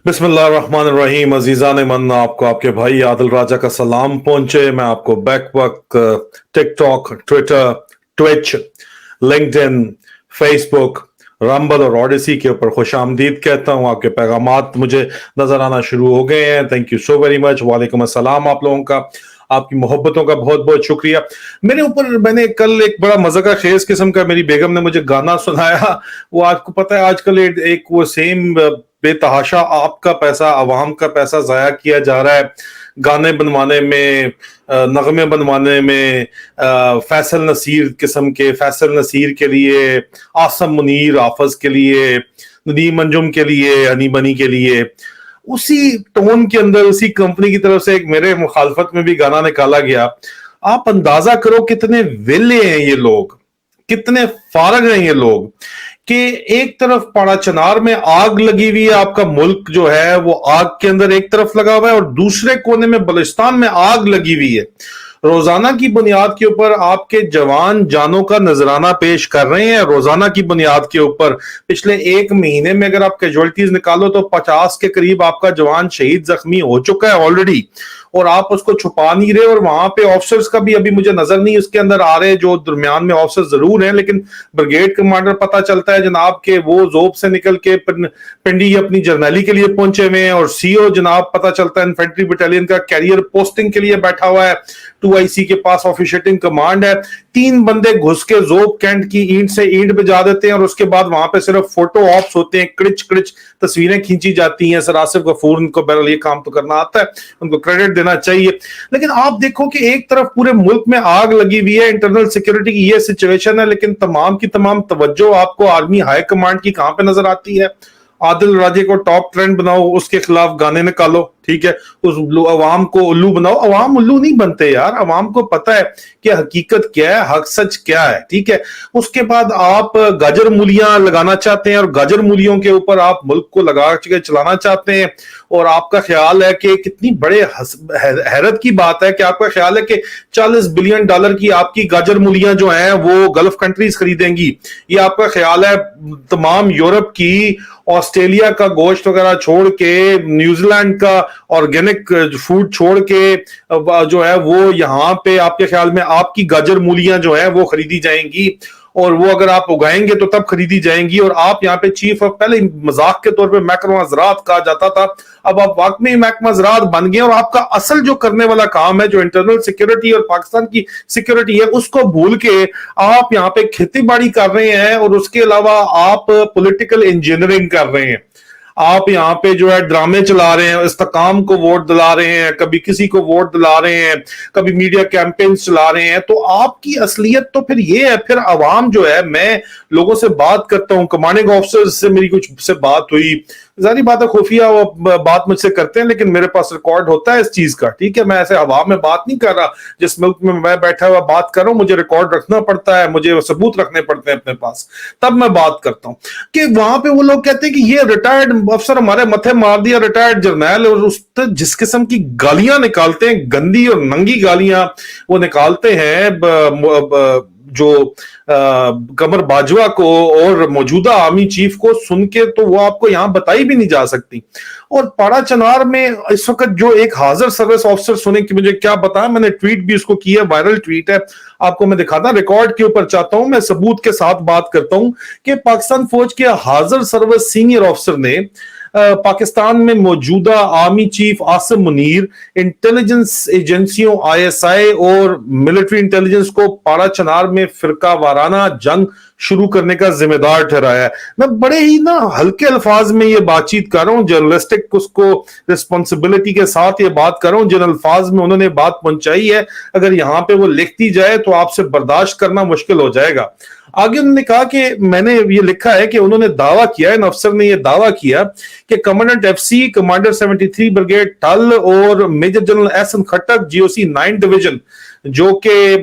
बिस्मिल्लाहिर्रहमानिर्रहीम। अजीज़ान मन, आपको आपके भाई आदिल राजा का सलाम पहुंचे। मैं आपको बैक वक्त TikTok, Twitter, Twitch, LinkedIn, Facebook, rumble और ऑडिसी के ऊपर खुश आमदीद कहता हूं। आपके पैगामात मुझे नजर आना शुरू हो गए हैं। Thank you so very much. वालेकुम अस्सलाम। आप लोगों का, आपकी मोहब्बतों का बहुत बहुत शुक्रिया। मेरे ऊपर मैंने कल एक बड़ा मजा का खेज किस्म का मेरी बेगम ने मुझे गाना सुनाया। वो आपको पता है आजकल एक वो सेम बेतहाशा आपका पैसा, अवाम का पैसा जाया किया जा रहा है गाने बनवाने में, नगमे बनवाने में। फैसल नसीर किस्म के, फैसल नसीर के लिए, आसम मुनीर आफज के लिए, नदीम अंजुम के लिए, हनी बनी के लिए, उसी टोन के अंदर उसी कंपनी की तरफ से एक मेरे मुखालफत में भी गाना निकाला गया। आप अंदाजा करो कितने वेले हैं ये लोग, कितने फारग हैं ये लोग, कि एक तरफ पाड़ा चनार में आग लगी हुई है, आपका मुल्क जो है वो आग के अंदर एक तरफ लगा हुआ है, और दूसरे कोने में बलुचिस्तान में आग लगी हुई है। रोजाना की बुनियाद के ऊपर आपके जवान जानों का नजराना पेश कर रहे हैं। रोजाना की बुनियाद के ऊपर पिछले एक महीने में अगर आप कैजुअलिटीज निकालो तो 50 के करीब आपका जवान शहीद जख्मी हो चुका है ऑलरेडी, और आप उसको छुपा नहीं रहे। और वहां पे ऑफिसर्स का भी अभी मुझे नजर नहीं उसके अंदर आ रहे, जो दरमियान में ऑफिसर्स जरूर हैं, लेकिन ब्रिगेड कमांडर पता चलता है जनाब के वो जोब से निकल के पिंडी अपनी जर्नैली के लिए पहुंचे हुए हैं, और सीओ जनाब पता चलता है इन्फेंट्री बटालियन का कैरियर पोस्टिंग के लिए बैठा हुआ है। 2IC के पास ऑफिशिएटिंग कमांड है। 3 बंदे घुस के जोब कैंट की ईंट से ईंट बजा देते हैं, और उसके बाद वहां पे सिर्फ फोटो ऑप्स होते हैं, क्रिच क्रिच तस्वीरें खींची जाती हैं। सर आसिफ गफूर, उनको बहरहाल ये काम तो करना आता है, उनको क्रेडिट देना चाहिए। लेकिन आप देखो कि एक तरफ पूरे मुल्क में आग लगी हुई है, इंटरनल सिक्योरिटी की ये सिचुएशन है, लेकिन तमाम की तमाम तवज्जो आपको आर्मी हाई कमांड की कहां पे नजर आती है? आदिल राजे को टॉप ट्रेंड बनाओ, उसके खिलाफ गाने निकालो, ठीक है, उस अवाम को उल्लू बनाओ। अवाम उल्लू नहीं बनते यार, अवाम को पता है कि हकीकत क्या है, हक सच क्या है, ठीक है। उसके बाद आप गाजर मूलियां लगाना चाहते हैं, और गाजर मूलियों के ऊपर आप मुल्क को लगा के चलाना चाहते हैं। और आपका ख्याल है कि कितनी बड़े हैरत की बात है कि आपका ख्याल है कि $40 बिलियन की आपकी गाजर मूलियां जो हैं वो गल्फ कंट्रीज खरीदेंगी। ये आपका ख्याल है तमाम यूरोप की, ऑस्ट्रेलिया का गोश्त वगैरह छोड़ के, न्यूजीलैंड का ऑर्गेनिक फूड छोड़ के जो है वो यहाँ पे आपके ख्याल में आपकी गाजर मूलियां जो है वो खरीदी जाएंगी, और वो अगर आप उगाएंगे तो तब खरीदी जाएंगी। और आप यहाँ पे चीफ ऑफ, पहले मजाक के तौर पे महकमा ज़राअत कहा जाता था, अब आप वाकई महकमा ज़राअत बन गए, और आपका असल जो करने वाला काम है, जो इंटरनल सिक्योरिटी और पाकिस्तान की सिक्योरिटी है, उसको भूल के आप यहाँ पे खेती बाड़ी कर रहे हैं, और उसके अलावा आप पॉलिटिकल इंजीनियरिंग कर रहे हैं। आप यहाँ पे जो है ड्रामे चला रहे हैं, इस्तेकाम को वोट दिला रहे हैं, कभी किसी को वोट दिला रहे हैं, कभी मीडिया कैंपेन्स चला रहे हैं। तो आपकी असलियत तो फिर ये है, फिर अवाम जो है, मैं लोगों से बात करता हूँ, कमांडिंग ऑफिसर से मेरी कुछ से बात हुई, जारी बात है खुफिया वो बात मुझसे करते हैं, लेकिन मेरे पास रिकॉर्ड होता है इस चीज का, ठीक है। मैं ऐसे हवा में बात नहीं कर रहा, जिस मुल्क में मैं बैठा हुआ बात कर रहा हूं, मुझे रिकॉर्ड रखना पड़ता है, मुझे सबूत रखने पड़ते हैं अपने पास, तब मैं बात करता हूं। कि वहां पे वो लोग कहते हैं कि ये रिटायर्ड अफसर हमारे मथे मार दिया, रिटायर्ड जर्नैल, और उस जिस किस्म की गालियां निकालते हैं, गंदी और नंगी गालियां वो निकालते हैं, जो कमर बाजवा को और मौजूदा आर्मी चीफ को, सुन के तो वो आपको यहां बताई भी नहीं जा सकती। और पाड़ा चनार में इस वक्त जो एक हाजिर सर्विस ऑफिसर, सुने कि मुझे क्या बताया, मैंने ट्वीट भी उसको किया, वायरल ट्वीट है, आपको मैं दिखाता, रिकॉर्ड के ऊपर चाहता हूं, मैं सबूत के साथ बात करता हूं कि पाकिस्तान फौज के हाजिर सर्विस सीनियर ऑफिसर ने पाकिस्तान में मौजूदा army chief Asim Munir, intelligence एजेंसियों ISI और मिलिट्री इंटेलिजेंस को पाड़ा चनार में फिरका वाराना जंग शुरू करने का जिम्मेदार ठहराया है। मैं बड़े ही ना हल्के अल्फाज में ये बातचीत कर रहा हूँ, जर्नलिस्टिक उसको रिस्पॉन्सिबिलिटी के साथ ये बात कर रहा हूँ, जिन अल्फाज में उन्होंने बात पहुंचाई है, अगर यहाँ पे वो लिखती जाए तो आपसे बर्दाश्त करना मुश्किल हो जाएगा। आगे उन्होंने कहा कि मैंने ये लिखा है कि उन्होंने दावा किया, इन अफसर ने ये दावा किया कि कमांडेंट FC, कमांडर 73 ब्रिगेड टल और major general SN Khattak GOC 9 division, जो के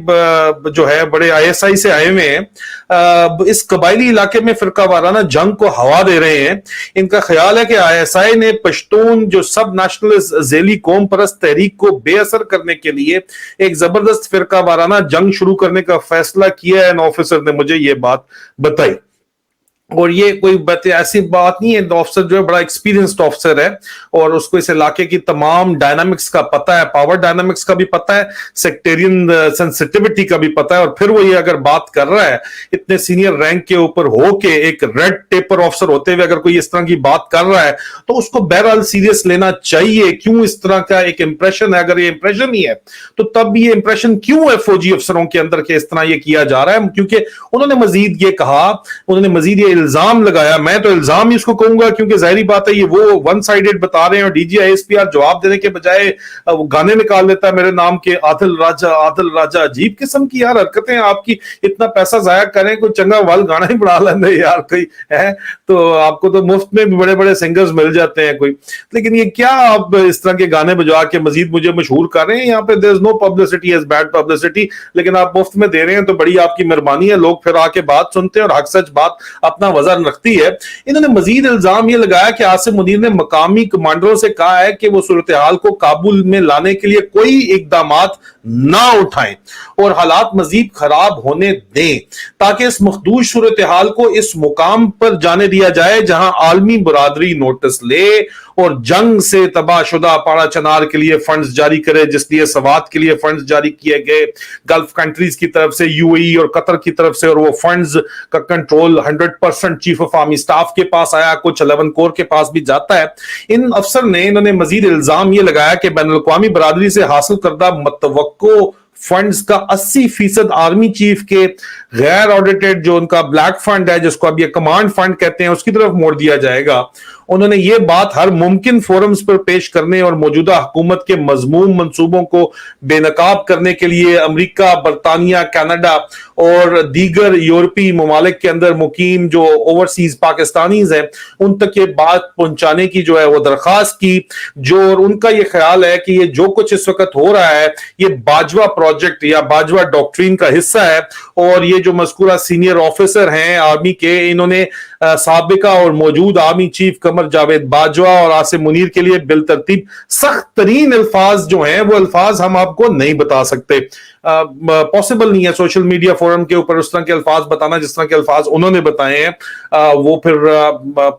जो है बड़े ISI से आए हुए हैं, इस कबायली इलाके में फिरका वाराना जंग को हवा दे रहे हैं। इनका ख्याल है कि ISI ने पश्तून जो सब नेशनलिस्ट झेली कौम परस्त तहरीक को बेअसर करने के लिए एक जबरदस्त फिरका वाराना जंग शुरू करने का फैसला किया है। एन ऑफिसर ने मुझे ये बात बताई। और ये कोई ऐसी बात नहीं है, ऑफिसर जो है बड़ा एक्सपीरियंस्ड ऑफिसर है और उसको इस इलाके की तमाम डायनामिक्स का पता है, पावर डायनामिक्स का भी पता है, सेक्टेरियन सेंसिटिविटी का भी पता है। और फिर वो ये अगर बात कर रहा है इतने सीनियर रैंक के ऊपर होके, एक रेड टेपर ऑफिसर होते हुए अगर कोई इस तरह की बात कर रहा है तो उसको बहरहाल सीरियस लेना चाहिए। क्यों इस तरह का एक इंप्रेशन है? अगर ये इंप्रेशन ही है तो तब ये इंप्रेशन क्यों है फौजी अफसरों के अंदर के इस तरह ये किया जा रहा है? क्योंकि उन्होंने मजीद ये कहा, उन्होंने मजीद ये इल्जाम लगाया, मैं तो इल्जाम ही इसको कहूंगा क्योंकि जाहिर बात है ये वो वन साइडेड बता रहे हैं और डीजी आईएसपीआर जवाब देने के बजाय वो गाने निकाल लेता है मेरे नाम के, आदिल राजा आदिल राजा। अजीब किस्म की यार हरकतें आपकी, इतना पैसा जाया करें, कोई चंगा वाल गाना ही बना लेंगे यार कोई है तो आपको तो मुफ्त में भी बड़े बड़े सिंगर्स मिल जाते हैं कोई, लेकिन ये क्या आप इस तरह के गाने बजा के मजीद मुझे मशहूर कर रहे हैं? यहाँ पे there is no publicity as bad publicity, लेकिन आप मुफ्त में दे रहे हैं तो बड़ी आपकी मेहरबानी है, लोग फिर आके बात सुनते हैं और हक सच बात अपना वजन रखती है। इन्होंने मजीद इल्जाम ये लगाया कि आसिम मुनीर ने मकामी कमांडरों से कहा है कि वो सूरत हाल को काबू में लाने के लिए कोई इकदाम ना उठाएं और हालात मजीद खराब होने दें ताकि इस मखदूज सूरत हाल को इस मुकाम पर जाने दिया जाए जहां आलमी बरादरी नोटिस ले और जंग से तबाहशुदा पाड़ा चनार के लिए फंड्स जारी करे, जिसलिए सवात के लिए फंड्स जारी किए गए गल्फ कंट्रीज की तरफ से, यूएई और कतर की तरफ से, और वो फंड्स का control 100% chief of army staff के पास आया, कुछ 11 कोर के पास भी जाता है। इन अफसर ने इन्होंने मजीद इल्जाम ये लगाया कि बैनुल-अक़वामी बरादरी से हासिल करदा मुतवक्को फंड्स का 80% आर्मी चीफ के गैर ऑडिटेड जो उनका ब्लैक फंड है, जिसको अब ये कमांड फंड कहते हैं, उसकी तरफ मोड़ दिया जाएगा। उन्होंने ये बात हर मुमकिन फोरम्स पर पेश करने और मौजूदा हुकूमत के मजमूम मंसूबों को बेनकाब करने के लिए अमेरिका, बरतानिया, कनाडा और दीगर यूरोपीय ममालिक के अंदर मुकीम जो ओवरसीज पाकिस्तानीज हैं उन तक ये बात पहुंचाने की जो है वो दरखास्त की। जो और उनका ये ख्याल है कि ये जो कुछ इस वक्त हो रहा है ये बाजवा प्रोजेक्ट या बाजवा डॉक्ट्रिन का हिस्सा है और ये जो मज़कूरा सीनियर ऑफिसर हैं आर्मी के, इन्होंने साबिका और मौजूद आर्मी चीफ कमर जावेद बाजवा और आसिम मुनीर के लिए बिलतरतीब सख्त तरीन अल्फाज जो हैं वो अल्फाज हम आपको नहीं बता सकते। पॉसिबल नहीं है सोशल मीडिया फोरम के ऊपर उस तरह के अल्फाज बताना जिस तरह के अल्फाज उन्होंने बताए हैं, वो फिर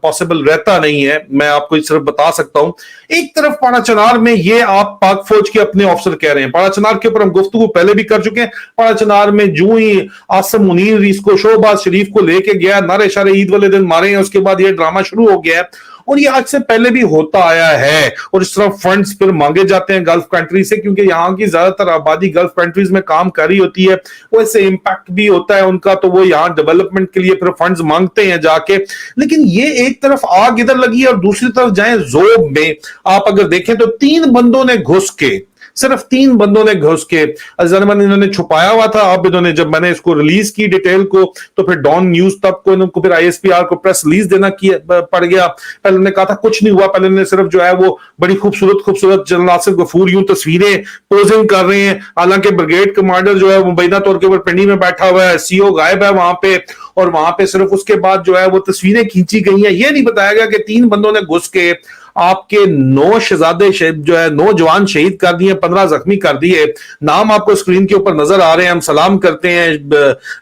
पॉसिबल रहता नहीं है। मैं आपको सिर्फ बता सकता हूं, एक तरफ पाड़ा चनार में ये आप पाक फौज के अपने ऑफिसर कह रहे हैं, पाड़ा चनार के ऊपर हम गुफ्तगू पहले भी कर चुके हैं। पाड़ा चनार में जो ही आसिम मुनीर इसको शोहबाज शरीफ को लेके गया, नारे शारे ईद वाले दिन मारे हैं, उसके बाद ये ड्रामा शुरू हो गया है और ये आज से पहले भी होता आया है। और इस तरह फंड्स फिर मांगे जाते हैं गल्फ कंट्री से, क्योंकि यहाँ की ज्यादातर आबादी गल्फ कंट्रीज में काम कर रही होती है, वैसे इंपैक्ट भी होता है उनका, तो वो यहाँ डेवलपमेंट के लिए फिर फंड्स मांगते हैं जाके। लेकिन ये एक तरफ आग इधर लगी है और दूसरी तरफ जाए जोब में आप अगर देखें तो 3 बंदों ने घुस के, सिर्फ 3 बंदों ने घुस के, अजरमन इन्होंने छुपाया हुआ था। अब इन्होंने जब मैंने इसको रिलीज की डिटेल को तो फिर डॉन न्यूज तब को इनको फिर आईएसपीआर को प्रेस रिलीज देना पड़ गया। पहले उन्होंने कहा था कुछ नहीं हुआ, पहले उन्होंने सिर्फ जो है वो बड़ी खूबसूरत जनरल आसिफ गफूर यूं तस्वीरें पोजिंग कर रहे हैं, हालांकि ब्रिगेड कमांडर जो है मुबैना तौर के ऊपर पिंडी में बैठा हुआ है, सीओ गायब है वहां पे, और वहां पे सिर्फ उसके बाद जो है वो तस्वीरें खींची गई हैं। ये नहीं बताया गया कि 3 बंदों ने घुस के आपके 9 शहजादे जो है 9 जवान शहीद कर दिए, 15 जख्मी कर दिए। नाम आपको स्क्रीन के ऊपर नजर आ रहे हैं। हम सलाम करते हैं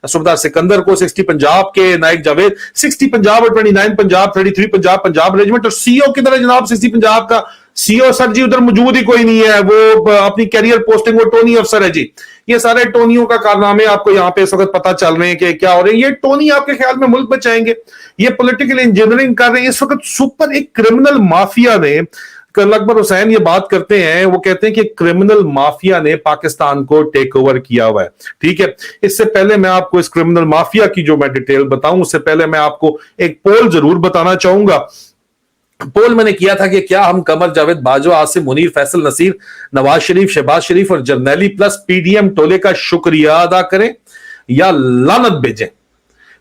सुबेदार सिकंदर को, 60 पंजाब के नायक जावेद, 60 पंजाब और 29 पंजाब, 33 पंजाब पंजाब रेजिमेंट, और सीओ किधर है जनाब 60 पंजाब का? सीओ सर जी उधर मौजूद ही कोई नहीं है, वो अपनी कैरियर पोस्टिंग वो टोनी अफसर है जी। ये सारे टोनियों का कारनामे आपको यहाँ पे इस वक्त पता चल रहे हैं कि क्या हो रहे हैं। ये टोनी आपके ख्याल में मुल्क बचाएंगे? ये पॉलिटिकल इंजीनियरिंग कर रहे हैं इस वक्त। सुपर एक क्रिमिनल माफिया ने, कल अकबर हुसैन ये बात करते हैं, वो कहते हैं कि क्रिमिनल माफिया ने पाकिस्तान को टेक ओवर किया हुआ है। ठीक है, इससे पहले मैं आपको इस क्रिमिनल माफिया की जो मैं डिटेल बताऊं उससे पहले मैं आपको एक पोल जरूर बताना चाहूंगा। पोल मैंने किया था कि क्या हम कमर जावेद बाजवा, आसिम मुनीर, फैसल नसीर, नवाज शरीफ, शहबाज शरीफ और जर्नैली प्लस पीडीएम टोले का शुक्रिया अदा करें या लानत भेजें,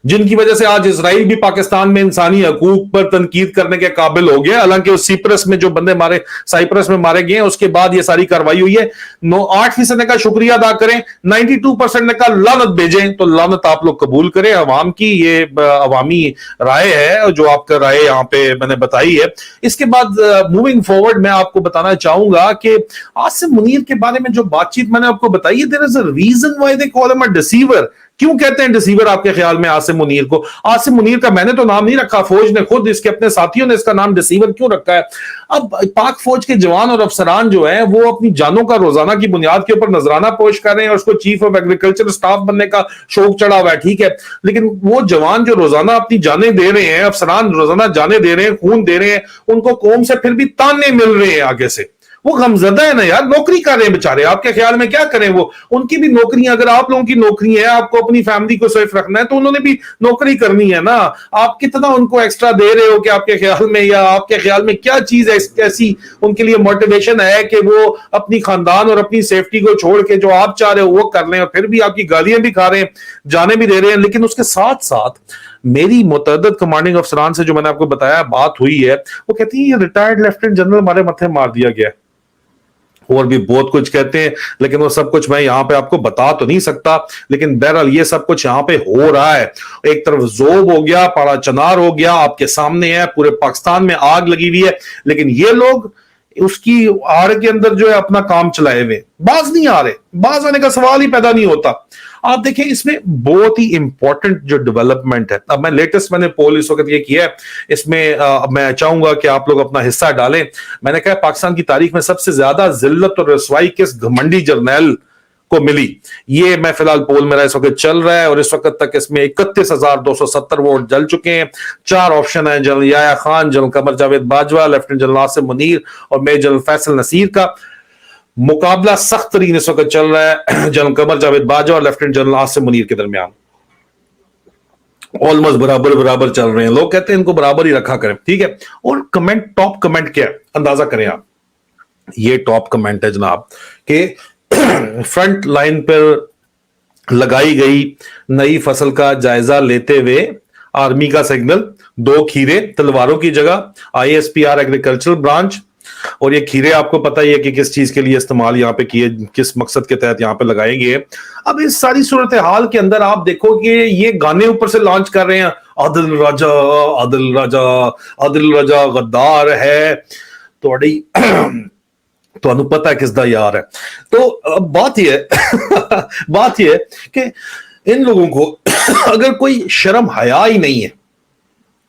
जिनकी वजह से आज इसराइल भी पाकिस्तान में इंसानी हकूक पर तनकीद करने के काबिल हो गया। हालांकि उस साइप्रस में जो बंदे मारे, साइप्रस में मारे गए उसके बाद ये सारी कार्रवाई हुई है। 8% ने कहा शुक्रिया अदा करें, 92% ने कहा लानत भेजें। तो लानत आप लोग कबूल करें, अवाम की ये अवामी राय है जो आपका राय यहाँ पे मैंने बताई है। इसके बाद मूविंग फॉरवर्ड मैं आपको बताना चाहूंगा कि आसिम मुनीर के बारे में जो बातचीत मैंने आपको बताई है, there is a reason why they call him a deceiver. क्यों कहते हैं डिसीवर आपके ख्याल में आसिम मुनीर को? आसिम मुनीर का मैंने तो नाम नहीं रखा, फौज ने खुद, इसके अपने साथियों ने इसका नाम डिसीवर क्यों रखा है? अब पाक फौज के जवान और अफसरान जो हैं वो अपनी जानों का रोजाना की बुनियाद के ऊपर नजराना पोश कर रहे हैं और उसको चीफ ऑफ एग्रीकल्चर स्टाफ बनने का शौक चढ़ा हुआ है, ठीक है, लेकिन वो जवान जो रोजाना अपनी जानें दे रहे हैं, अफसरान रोजाना जानें दे रहे हैं, खून दे रहे हैं, उनको कौम से फिर भी ताने मिल रहे हैं आगे से। वो गमजदा है ना यार, नौकरी कर रहे हैं बेचारे, आपके ख्याल में क्या करें वो? उनकी भी नौकरी, अगर आप लोगों की नौकरी है, आपको अपनी फैमिली को सेफ रखना है, तो उन्होंने भी नौकरी करनी है ना। आप कितना उनको एक्स्ट्रा दे रहे हो कि आपके ख्याल में, या आपके ख्याल में क्या चीज ऐसी उनके लिए मोटिवेशन है कि वो अपनी खानदान और अपनी सेफ्टी को छोड़ के जो आप चाह रहे हो वो कर लें, और फिर भी आपकी गालियां भी खा रहे हैं, जाने भी दे रहे हैं। लेकिन उसके साथ साथ मेरी मुतअद्दिद कमांडिंग अफसरान से जो मैंने आपको बताया बात हुई है, वो कहती है ये रिटायर्ड लेफ्टिनेंट जनरल हमारे मत्थे मार दिया गया है, और भी बहुत कुछ कहते हैं, लेकिन वो सब कुछ मैं यहां पे आपको बता तो नहीं सकता। लेकिन बहरहाल ये सब कुछ यहां पे हो रहा है। एक तरफ जोब हो गया, पाड़ा चनार हो गया, आपके सामने है, पूरे पाकिस्तान में आग लगी हुई है, लेकिन ये लोग उसकी आड़ के अंदर जो है अपना काम चलाए हुए, बाज नहीं आ रहे, बाज आने का सवाल ही पैदा नहीं होता। आप देखिए इसमें बहुत ही इंपॉर्टेंट जो डेवलपमेंट है, अब मैं लेटेस्ट मैंने पोल इस वक्त ये किया है, इसमें मैं चाहूंगा कि आप लोग अपना हिस्सा डालें। मैंने कहा पाकिस्तान की तारीख में सबसे ज्यादा जिल्लत और रसवाई किस घमंडी जर्नैल को मिली, ये मैं फिलहाल पोल मेरा इस वक्त चल रहा है, और इस वक्त तक इसमें 31,270 वोट जल चुके हैं। 4 ऑप्शन है, जनरल याया Khan, general Qamar Javed Bajwa, lieutenant general Asim Munir और मेजर जनरल फैसल नसीर का। मुकाबला सख्त तरीन इस वक्त चल रहा है जनरल कमर जावेद बाजवा और लेफ्टिनेंट जनरल आसिम मुनीर के दरमियान। ऑलमोस्ट बराबर बराबर चल रहे हैं, लोग कहते हैं इनको बराबर ही रखा करें, ठीक है। और कमेंट, टॉप कमेंट क्या है अंदाजा करें आप, ये टॉप कमेंट है जनाब कि फ्रंट लाइन पर लगाई गई नई फसल का जायजा लेते हुए आर्मी का सिग्नल, 2 खीरे तलवारों की जगह, ISPR एग्रीकल्चरल ब्रांच। और ये खीरे आपको पता ही है कि किस चीज के लिए इस्तेमाल यहाँ पे किए, किस मकसद के तहत यहाँ पे लगाए गए। अब इस सारी सूरत हाल के अंदर आप देखो कि ये गाने ऊपर से लॉन्च कर रहे हैं, आदिल राजा, आदिल राजा, आदिल राजा गद्दार है थोड़ी तो अनु पता है किसदा यार है। तो बात यह बात यह कि इन लोगों को अगर कोई शर्म हया ही नहीं है,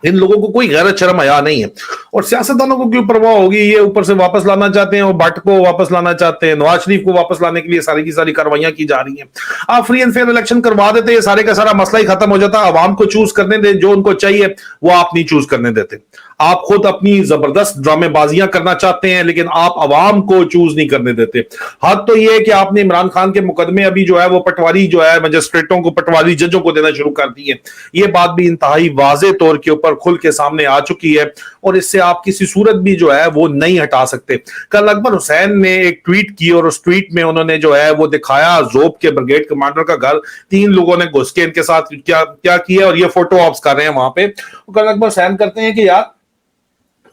इन लोगों को कोई गैरत शर्म हया नहीं है, और सियासतदानों को क्यों परवाह होगी, ये ऊपर से वापस लाना चाहते हैं, और भट्ट को वापस लाना चाहते हैं, नवाज शरीफ को वापस लाने के लिए सारी की सारी कार्रवाइयां की जा रही हैं। आप फ्री एंड फेयर इलेक्शन करवा देते, ये सारे का सारा मसला ही खत्म हो जाता। आवाम को चूज करने दे जो उनको चाहिए, वो आप नहीं चूज करने देते। आप खुद अपनी जबरदस्त ड्रामेबाजियां करना चाहते हैं, लेकिन आप अवाम को चूज नहीं करने देते। हद तो यह है कि आपने इमरान खान के मुकदमे अभी जो है वो पटवारी जो है मजिस्ट्रेटों को, पटवारी जजों को देना शुरू कर दी है। ये बात भी इंतहाई वाजे तौर के ऊपर खुल के सामने आ चुकी है, और इससे आप किसी सूरत भी जो है वो नहीं हटा सकते। कल अकबर हुसैन ने एक ट्वीट की, और उस ट्वीट में उन्होंने जो है वो दिखाया जोब के ब्रिगेड कमांडर का घर, 3 लोगों ने घुस के इनके साथ क्या क्या किया, और ये फोटो ऑप्स कर रहे हैं वहां पे। कल अकबर हुसैन करते हैं कि यार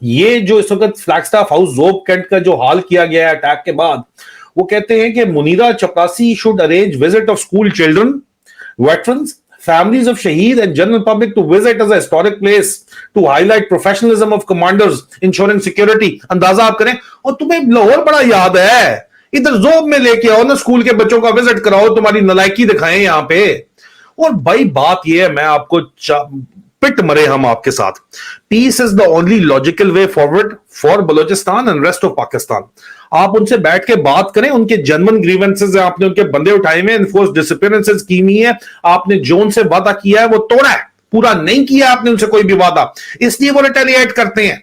ये जो इस वक्त फ्लैगस्टाफ हाउस जोब कैंट का जो हाल किया गया है अटैक के बाद, वो कहते हैं कि मुनीरा चपरासी should arrange visit of school children, veterans, families of Shaheed and general public to visit as a historic place to highlight professionalism of commanders ensuring security। अंदाजा आप करें, और तुम्हें लाहौर बड़ा याद है, इधर जोब में लेके आओ ना, स्कूल के बच्चों का विजिट कराओ, तुम्हारी नलायकी दिखाएं यहां पे। और भाई बात यह है, मैं आपको पिट मरे हम आपके साथ, peace is the only logical way forward for Balochistan and rest of Pakistan. आप उनसे बैठ के बात करें, उनके जेन्युइन ग्रीवेंसेस है, आपने उनके बंदे उठाए हुए, इनफोर्स डिसअपीयरेंसेस की हुई है, आपने जो उनसे वादा किया है वो तोड़ा है, पूरा नहीं किया आपने उनसे कोई भी वादा, इसलिए वो रिटेलिएट करते हैं।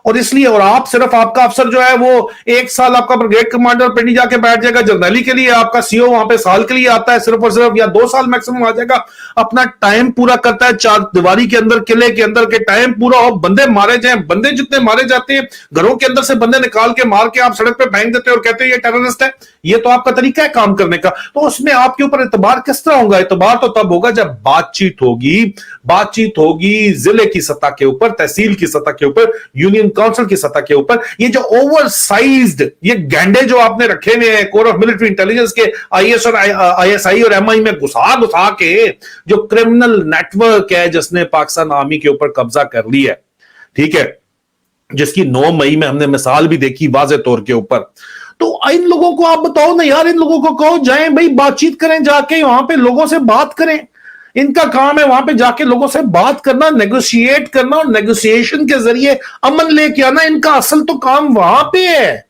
और इसलिए, और आप सिर्फ, आपका अफसर जो है वो 1 साल आपका ब्रिगेड कमांडर पे नहीं जाके बैठ जाएगा जर्नैली के लिए, आपका सीओ वहां पे साल के लिए आता है सिर्फ और सिर्फ, या 2 साल मैक्सिमम आ जाएगा, अपना टाइम पूरा करता है 4 दीवारी के अंदर, किले के अंदर के टाइम पूरा हो, बंदे मारे जाए, बंदे जितने मारे जाते हैं, घरों के अंदर से बंदे निकाल के मार के आप सड़क पे फेंक देते हैं और कहते हैं ये टेररिस्ट है। ये तो आपका तरीका है काम करने का। तो उसमें आपके ऊपर एतबार किस तरह होगा? एतबार तो तब होगा जब बातचीत होगी जिले की सतह के ऊपर, तहसील की सतह के ऊपर, यूनियन काउंसिल की सतह के ऊपर। ये जो ओवरसाइज्ड ये गैंडे जो आपने रखे हुए हैं कोर ऑफ मिलिट्री इंटेलिजेंस के IS और ISI और MI में घुसा के, जो क्रिमिनल नेटवर्क है जिसने पाकिस्तान आर्मी के ऊपर कब्जा कर लिया है, ठीक है, जिसकी 9 मई में हमने मिसाल भी देखी वाज़े तौर के ऊपर। तो इन लोगों को आप बताओ ना यार, इन लोगों को कहो जाएं भाई, बातचीत करें जाके, वहां पे लोगों से बात करें। इनका काम है वहां पे जाके लोगों से बात करना, नेगोशिएट करना, और नेगोशिएशन के जरिए अमन लेके आना। इनका असल तो काम वहां पे है।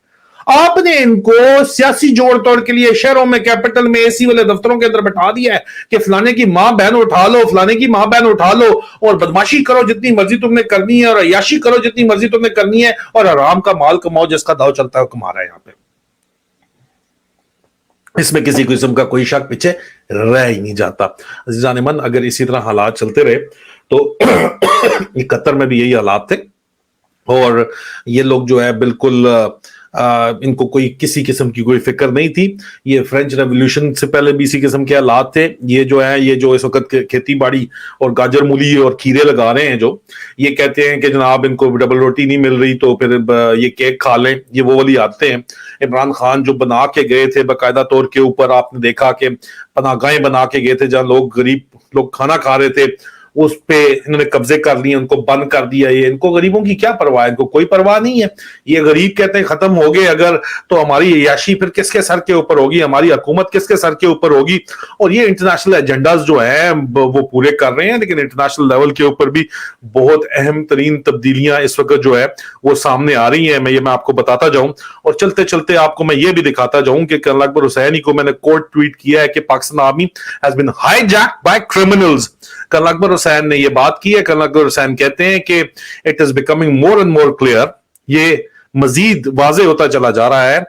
आपने इनको सियासी जोड़ तोड़ के लिए शहरों में, कैपिटल में, एसी वाले दफ्तरों के अंदर बैठा दिया है कि फलाने की मां बहन उठा लो, फलाने की मां बहन उठा लो, और बदमाशी करो जितनी मर्जी तुमने करनी है, और अय्याशी करो जितनी मर्जी तुमने करनी है, और आराम का माल कमाओ, जिसका दाव चलता है वो कमा रहा है। यहां पे इसमें किसी किस्म का कोई शक पीछे रह ही नहीं जाता। अजीजान मन, अगर इसी तरह हालात चलते रहे तो कतर में भी यही हालात थे, और ये लोग जो है बिल्कुल इनको कोई किसी किस्म की कोई फिक्र नहीं थी। ये फ्रेंच रेवोल्यूशन से पहले भी इसी किस्म के हालात थे। ये जो है, ये जो इस वक्त खेती बाड़ी और गाजर मूली और खीरे लगा रहे हैं, जो ये कहते हैं कि जनाब इनको डबल रोटी नहीं मिल रही तो फिर ये केक खा लें, ये वो वाली आदतें हैं। इमरान खान जो बना के गए थे बाकायदा तौर के ऊपर, आपने देखा कि पनाहगाहें बना के गए थे जहां लोग, गरीब लोग खाना खा रहे थे, उस पे इन्होंने कब्जे कर लिए, उनको बंद कर दिया। ये इनको गरीबों की क्या परवाह है, इनको कोई परवाह नहीं है। ये गरीब कहते हैं खत्म हो गए अगर, तो हमारी अय्याशी फिर किसके सर के ऊपर होगी, हमारी हुकूमत किसके सर के ऊपर होगी। और ये इंटरनेशनल एजेंडाज जो है वो पूरे कर रहे हैं, लेकिन इंटरनेशनल लेवल के ऊपर भी बहुत अहम तरीन तब्दीलियां इस वक्त जो है वो सामने आ रही है। मैं आपको बताता जाऊं, और चलते चलते आपको मैं ये भी दिखाता जाऊं कि कर्नल अकबर हुसैनी को मैंने कोर्ट ट्वीट किया है कि Pakistan army has been hijacked by criminals. Colonel Akbar Hussain ने यह बात की है। कर्नल अकबर हुसैन कहते हैं कि it is becoming more and more clear, ये मजीद वाजे होता चला जा रहा है,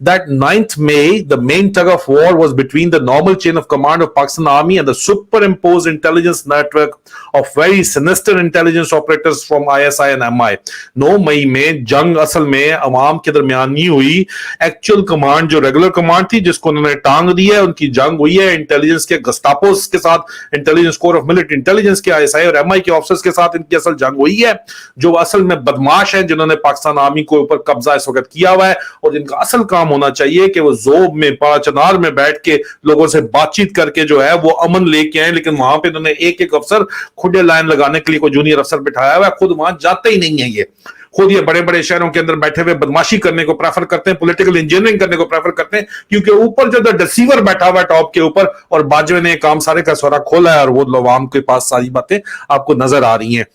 that 9th May the main tug of war was between the normal chain of command of Pakistan Army and the superimposed intelligence network of very sinister intelligence operators from ISI and MI। 9 मई में जंग असल में अवाम के दरमियान नहीं हुई। Actual command जो regular command थी जिसको उन्होंने टांग दी है, उनकी जंग हुई है इंटेलिजेंस के गस्तापोस के साथ, intelligence core of military intelligence के, ISI और MI के ऑफिसर्स के साथ इनकी असल जंग हुई है, जो असल में बदमाश है जिन्होंने पाकिस्तान आर्मी को ऊपर कब्जा इस वक्त किया हुआ है। और जिनका असल काम होना चाहिए कि वो जोब में, पाचनार में बैठ के लोगों से बातचीत करके जो है वो अमन लेके आए, लेकिन वहां पे इन्होंने एक एक अफसर खुदे लाइन लगाने के लिए कोई जूनियर अफसर बिठाया हुआ है, खुद वहां जाते ही नहीं है। ये खुद ये बड़े बड़े शहरों के अंदर बैठे हुए बदमाशी करने को प्रेफर करते हैं, पॉलिटिकल इंजीनियरिंग करने को प्रेफर करते हैं, क्योंकि ऊपर जो डिसीवर बैठा हुआ है टॉप के ऊपर, और बाजवे ने काम सारे का सारा खोला है, और वो अवाम के पास सारी बातें आपको नजर आ रही हैं।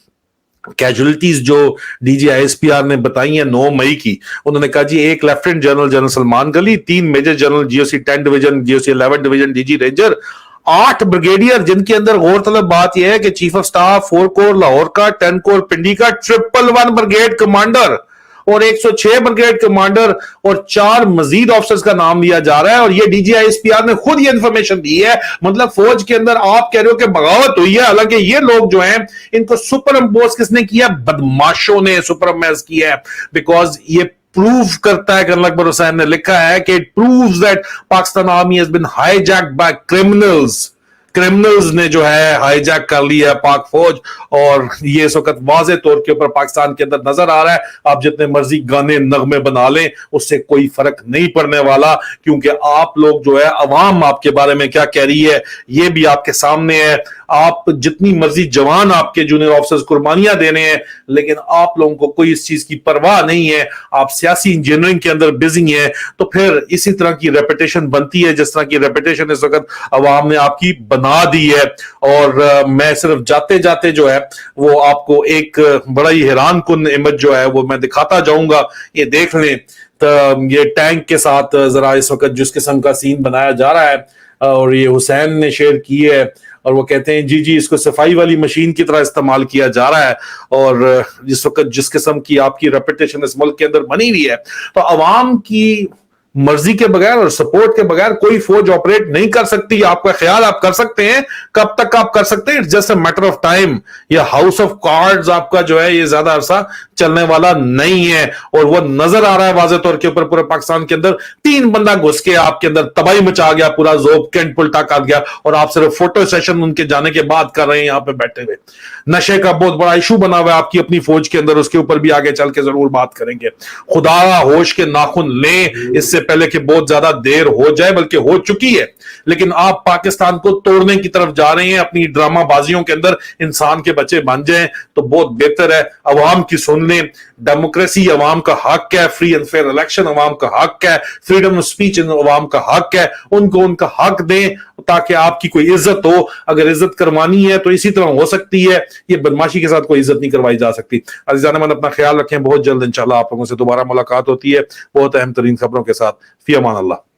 कैजुअलिटीज जो DGISPR ने बताई है 9 मई की, उन्होंने कहा जी एक लेफ्टिनेंट जनरल, जनरल सलमान गली, 3 major general, GOC 10 division, GOC 11 division, DG ranger, 8 brigadier, जिनके अंदर गौरतलब बात यह है कि chief of staff 4 corps Lahore का, 10 कोर पिंडी का, 111 ब्रिगेड कमांडर और 106 ब्रिगेड कमांडर और 4 मजीद ऑफिसर्स का नाम लिया जा रहा है। और ये DGISPR ने खुद ये इंफॉर्मेशन दी है। मतलब फौज के अंदर आप कह रहे हो कि बगावत हुई है, हालांकि ये लोग जो हैं इनको सुपर इम्पोज किसने किया? बदमाशों ने सुपर इम्पोज किया है। बिकॉज ये प्रूव करता है, कर्नल अकबर हुसैन ने लिखा है कि it proves that Pakistan army has been hijacked by criminals. Criminals ने जो है हाईजैक कर लिया है पाक फौज, और ये इस वक्त वाज़े तौर के ऊपर पाकिस्तान के अंदर नजर आ रहा है। आप जितने मर्जी गाने नगमे बना लें, उससे कोई फर्क नहीं पड़ने वाला, क्योंकि आप लोग जो है, अवाम आपके बारे में क्या कह रही है ये भी आपके सामने है। आप जितनी मर्जी जवान आपके जूनियर ऑफिसर्स कुर्बानियां दे रहे हैं, लेकिन आप लोगों को कोई इस चीज की परवाह नहीं है। आप सियासी इंजीनियरिंग के अंदर बिजी हैं, तो फिर इसी तरह की रेपुटेशन बनती है जिस तरह की रेपुटेशन इस वक्त अवाम ने आपकी बना दी है। और मैं सिर्फ जाते जाते जो है वो आपको एक बड़ा ही हैरान कुन इमेज जो है वो मैं दिखाता जाऊंगा। ये देख लें, तो ये टैंक के साथ जरा इस वक्त जिस किस्म का सीन बनाया जा रहा है, और ये हुसैन ने शेयर की है, और वो कहते हैं जी जी इसको सफाई वाली मशीन की तरह इस्तेमाल किया जा रहा है। और जिस वक्त जिस किस्म की आपकी रेपुटेशन इस मुल्क के अंदर बनी हुई है, तो अवाम की मर्जी के बगैर और सपोर्ट के बगैर कोई फौज ऑपरेट नहीं कर सकती। आपका ख्याल आप कर सकते हैं, कब तक आप कर सकते हैं? It's just a matter of time. ये हाउस ऑफ कार्ड्स आपका जो है ये ज्यादा अरसा चलने वाला नहीं है, और वो नजर आ रहा है वाज़े तौर के ऊपर पूरे पाकिस्तान के अंदर। 3 बंदा घुस के आपके अंदर तबाही मचा गया, पूरा जोब कैंट पुलटा कर गया, और आप सिर्फ फोटो सेशन उनके जाने के बाद कर रहे हैं यहाँ पे बैठे हुए। नशे का बहुत बड़ा इशू बना हुआ है आपकी अपनी फौज के अंदर, उसके ऊपर भी आगे चल के जरूर बात करेंगे। खुदा होश के नाखून लें, इससे پہلے کہ بہت زیادہ دیر ہو جائے، بلکہ ہو چکی ہے، لیکن آپ پاکستان کو توڑنے کی طرف جا رہے ہیں اپنی ڈرامہ بازیوں کے اندر، انسان کے بچے بن جائیں تو بہت بہتر ہے. عوام کی سن لیں، ڈیموکریسی عوام کا حق ہے، فری اینڈ فیئر الیکشن عوام کا حق ہے، فریڈم آف سپیچ عوام کا حق ہے، ان کو ان کا حق دیں تاکہ آپ کی کوئی عزت ہو. اگر عزت کروانی ہے تو اسی طرح ہو سکتی ہے، یہ بدماشی کے ساتھ کوئی عزت نہیں کروائی جا سکتی. عزیزان من، اپنا خیال رکھیں، بہت جلد انشاءاللہ آپ لوگوں سے دوبارہ ملاقات ہوتی ہے بہت اہم ترین خبروں کے ساتھ. فی امان اللہ.